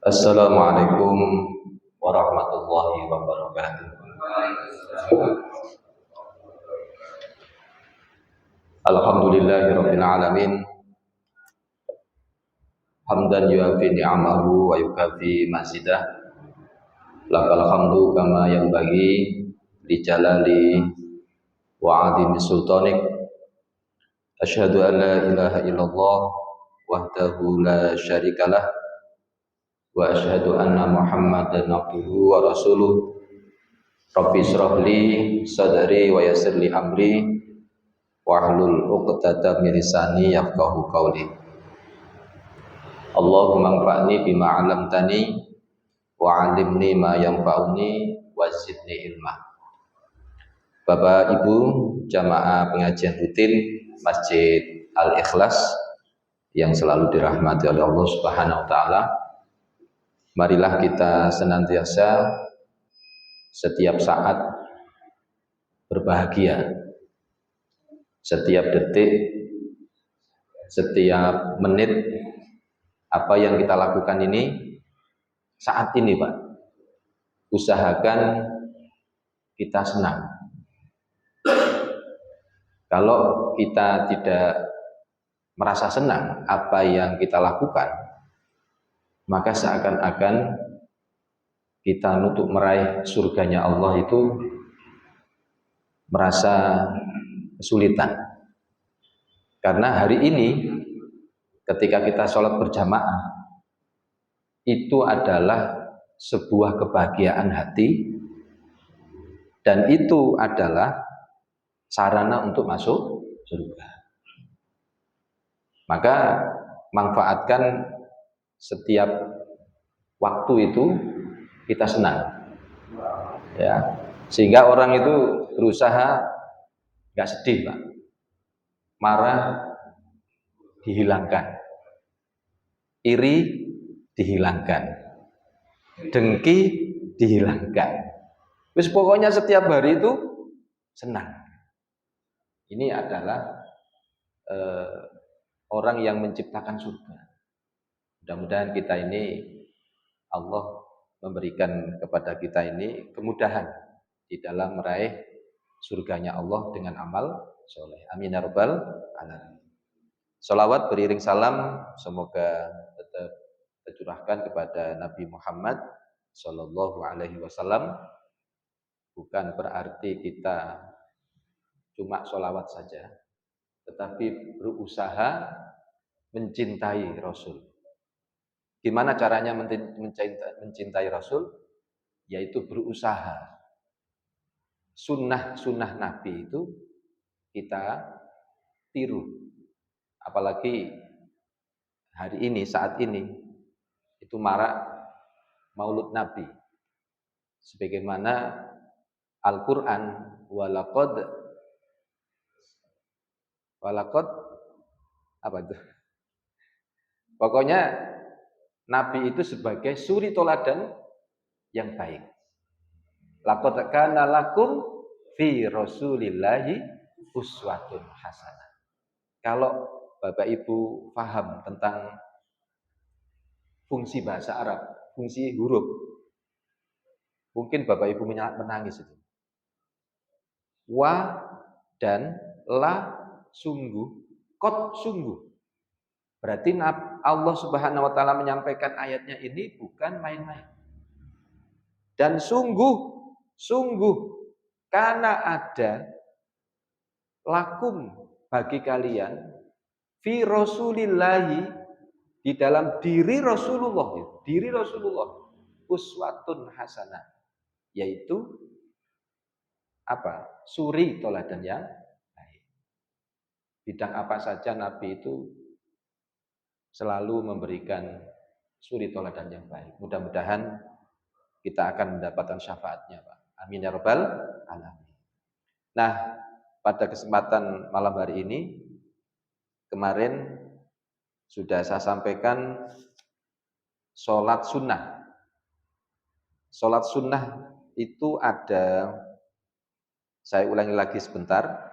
Assalamualaikum warahmatullahi wabarakatuh. Alhamdulillahirabbil alamin. Hamdan yuafi ni'amahu wa yukafi mazidah. Lakal hamdu kama yanbaghi li jalali wa 'azimi sultanik. Asyhadu an la ilaha illallah wahdahu la syarikalah wa asyhadu anna Muhammadan abduhu wa rasuluh. Rabbi israh li sadri wa yassir li amri wahlul 'uqdatam min lisani yafqahu qawli. Allahumma anfa'ni bima 'allamtani wa 'allimni ma yanfa'uni wa zidni ilma. Bapak Ibu jamaah pengajian rutin Masjid Al-Ikhlas yang selalu dirahmati oleh Allah Subhanahu wa taala, marilah kita senantiasa setiap saat berbahagia, setiap detik, setiap menit. Apa yang kita lakukan ini saat ini, Pak, usahakan kita senang. Kalau kita tidak merasa senang apa yang kita lakukan, maka seakan-akan kita untuk meraih surganya Allah itu merasa kesulitan. Karena hari ini ketika kita sholat berjamaah, itu adalah sebuah kebahagiaan hati, dan itu adalah sarana untuk masuk surga. Maka manfaatkan setiap waktu itu kita senang, ya, sehingga orang itu berusaha nggak sedih, Pak. Marah dihilangkan, iri dihilangkan, dengki dihilangkan. Terus pokoknya setiap hari itu senang. Ini adalah orang yang menciptakan surga. Mudah-mudahan kita ini, Allah memberikan kepada kita ini kemudahan di dalam meraih surganya Allah dengan amal soleh. Amin ya rabbal alamin. Salawat beriring salam semoga tetap tercurahkan kepada Nabi Muhammad Sallallahu Alaihi Wasallam. Bukan berarti kita cuma sholawat saja, tetapi berusaha mencintai Rasul. Gimana caranya mencintai Rasul? Yaitu berusaha. Sunnah-sunnah Nabi itu kita tiru. Apalagi hari ini, saat ini, itu marak maulud Nabi. Sebagaimana Al-Quran, walaqad apa itu? Pokoknya Nabi itu sebagai suri toladan yang baik. Laqad kana lakum fi Rasulillahi uswatun hasanah. Kalau Bapak Ibu paham tentang fungsi bahasa Arab, fungsi huruf, mungkin Bapak Ibu menangis itu. Wa dan la sungguh, kot sungguh. Berarti Allah Subhanahu wa taala menyampaikan ayatnya ini bukan main-main. Dan sungguh karena ada lakum bagi kalian fi Rasulillahi, di dalam diri Rasulullah uswatun hasanah, yaitu apa? Suri toladan yang baik. Bidang apa saja Nabi itu selalu memberikan suri toladan yang baik. Mudah-mudahan kita akan mendapatkan syafaatnya, Pak. Amin ya rabbal alamin. Nah, pada kesempatan malam hari ini, kemarin sudah saya sampaikan sholat sunnah. Sholat sunnah itu ada, saya ulangi lagi sebentar.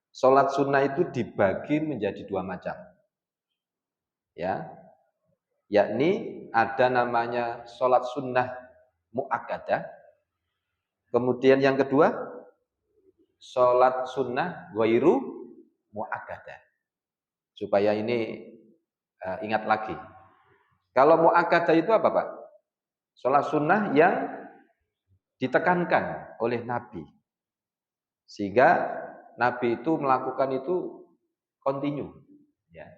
Sholat sunnah itu dibagi menjadi dua macam. Ya, yakni ada namanya sholat sunnah muakkadah. Kemudian yang kedua, sholat sunnah ghairu muakkadah. Supaya ini ingat lagi. Kalau muakkadah itu apa, Pak? Sholat sunnah yang ditekankan oleh Nabi. Sehingga Nabi itu melakukan itu kontinu. Ya.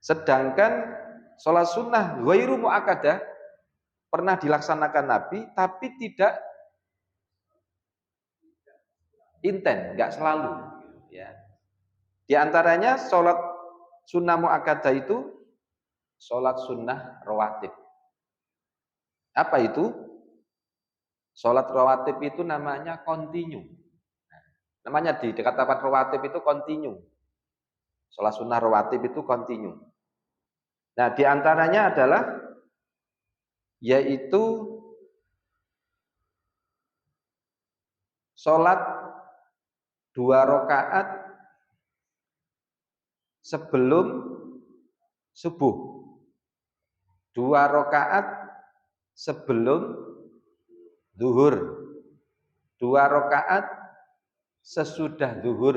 Sedangkan sholat sunnah ghairu muakkadah pernah dilaksanakan Nabi, tapi tidak inten, nggak selalu. Ya. Di antaranya sholat sunnah muakkadah itu sholat sunnah rawatib. Apa itu? Sholat rawatib itu namanya kontinu. Namanya di dekat tempat rawatib itu kontinu. Sholat sunnah rawatib itu kontinu. Nah, di antaranya adalah yaitu sholat 2 rakaat sebelum subuh, 2 rakaat sebelum zuhur, 2 rakaat sesudah zuhur,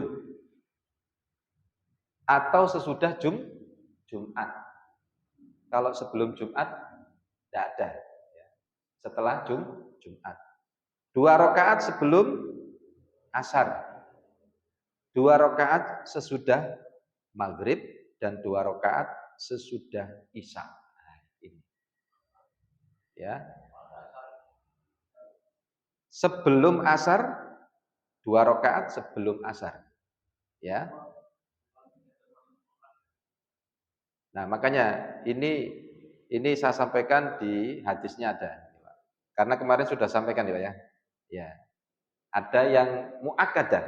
atau sesudah Jumat. Kalau sebelum Jumat tidak ada. Setelah Jumat. 2 rakaat sebelum asar, 2 rakaat sesudah maghrib, dan 2 rakaat sesudah isya. Nah, ini. Ya. Sebelum asar, 2 rakaat sebelum asar. Ya. Nah, makanya ini saya sampaikan di hadisnya ada. Karena kemarin sudah sampaikan ya. Ya. Ada yang muakkadah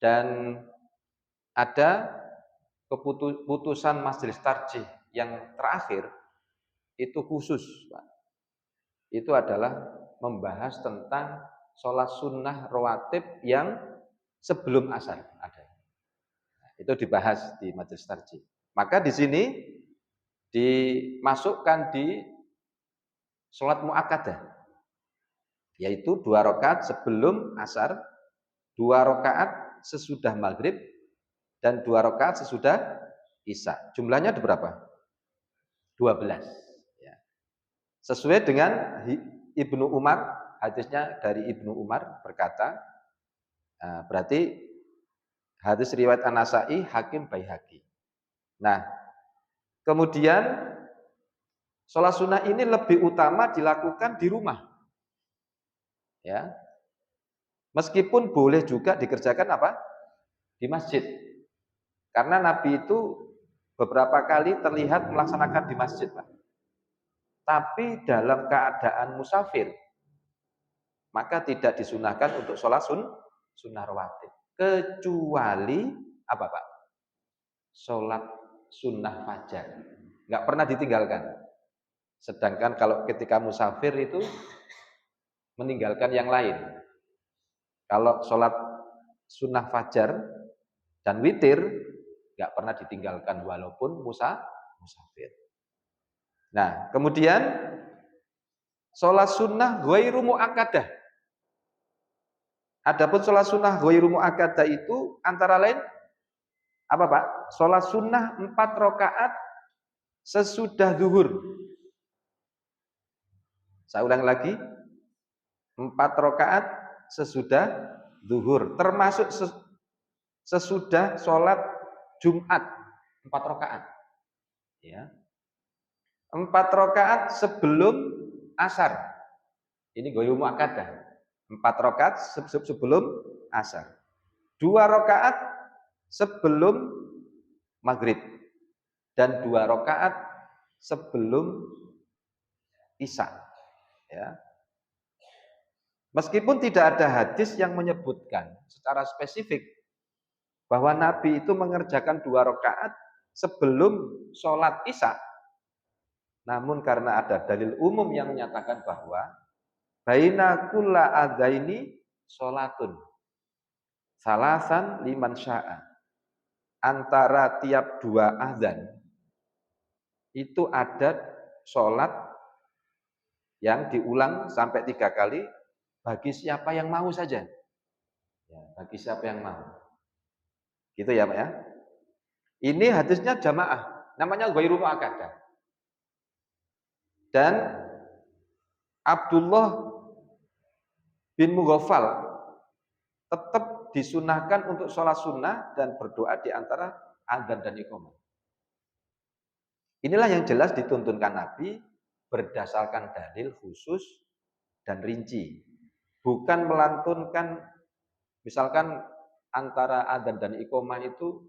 dan ada keputusan majelis tarjih yang terakhir itu khusus, Pak. Itu adalah membahas tentang sholat sunnah rawatib yang sebelum asar ada. Itu dibahas di majelis tarjih. Maka di sini dimasukkan di sholat muakkadah, yaitu 2 rakaat sebelum asar, 2 rakaat sesudah maghrib, dan 2 rakaat sesudah isya. Jumlahnya ada berapa? 12. Ya. Sesuai dengan Ibnu Umar, hadisnya dari Ibnu Umar berkata, berarti hadis riwayat An-Nasa'i, Hakim, Baihaqi. Nah, kemudian sholat sunnah ini lebih utama dilakukan di rumah. Ya. Meskipun boleh juga dikerjakan apa? Di masjid. Karena Nabi itu beberapa kali terlihat melaksanakan di masjid, Pak. Tapi dalam keadaan musafir, maka tidak disunahkan untuk sholat sunnah rawatib. Kecuali apa, Pak? Sholat sunnah fajar. Nggak pernah ditinggalkan. Sedangkan kalau ketika musafir itu meninggalkan yang lain. Kalau sholat sunnah fajar dan witir nggak pernah ditinggalkan walaupun musafir. Nah, kemudian sholat sunnah ghairu muakkadah. Adapun sholat sunnah ghairu muakkadah itu antara lain apa, Pak? Sholat sunnah 4 rakaat sesudah zuhur. Saya ulang lagi, 4 rakaat sesudah zuhur, termasuk sesudah sholat Jumat 4 rakaat. Ya. 4 rakaat sebelum asar. Ini ghairu muakkadah. 4 rakaat sebelum asar. 2 rakaat sebelum maghrib. Dan 2 rakaat sebelum isya. Ya. Meskipun tidak ada hadis yang menyebutkan secara spesifik bahwa Nabi itu mengerjakan 2 rakaat sebelum sholat isya. Namun karena ada dalil umum yang menyatakan bahwa baina kulla adzaini sholatun salasan liman sya'a, antara tiap 2 azan itu ada sholat yang diulang sampai 3 kali bagi siapa yang mau saja. Ya, bagi siapa yang mau. Gitu ya Pak ya. Ini hadisnya jamaah, namanya ghairu muakkadah. Dan Abdullah bin Mughaffal tetap disunahkan untuk sholat sunnah dan berdoa di antara adzan dan iqamah. Inilah yang jelas dituntunkan Nabi berdasarkan dalil khusus dan rinci. Bukan melantunkan, misalkan antara adzan dan iqamah itu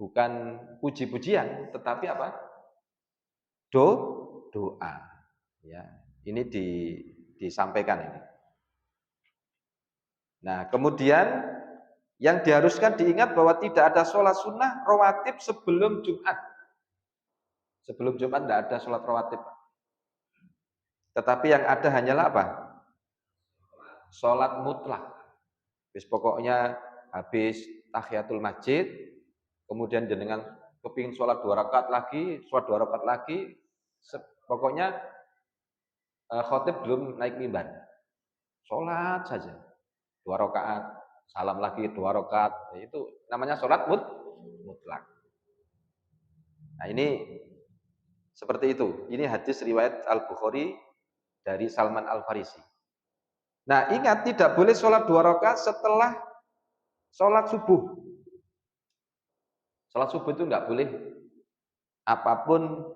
bukan puji-pujian, tetapi apa? Doa. Ya, ini disampaikan ini. Nah, kemudian yang diharuskan diingat bahwa tidak ada sholat sunnah rawatib sebelum Jumat. Sebelum Jumat tidak ada sholat rawatib. Tetapi yang ada hanyalah apa? Sholat mutlak. Pokoknya habis tahiyatul masjid, kemudian jenengan kepingin sholat 2 rakaat lagi, sholat 2 rakaat lagi, pokoknya khotib belum naik mimbar. Sholat saja 2 rakaat, salam lagi 2 rakaat, itu namanya sholat mutlak. Nah ini seperti itu. Ini hadis riwayat Al-Bukhari dari Salman Al-Farisi. Nah ingat, tidak boleh sholat 2 rakaat setelah sholat subuh. Sholat subuh itu nggak boleh. Apapun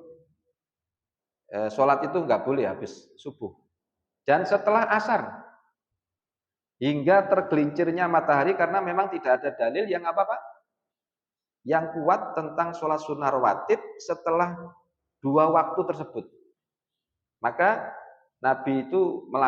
sholat itu nggak boleh habis subuh. Dan setelah asar hingga tergelincirnya matahari, karena memang tidak ada dalil yang apa-apa yang kuat tentang sholat sunnah rawatib setelah 2 waktu tersebut. Maka Nabi itu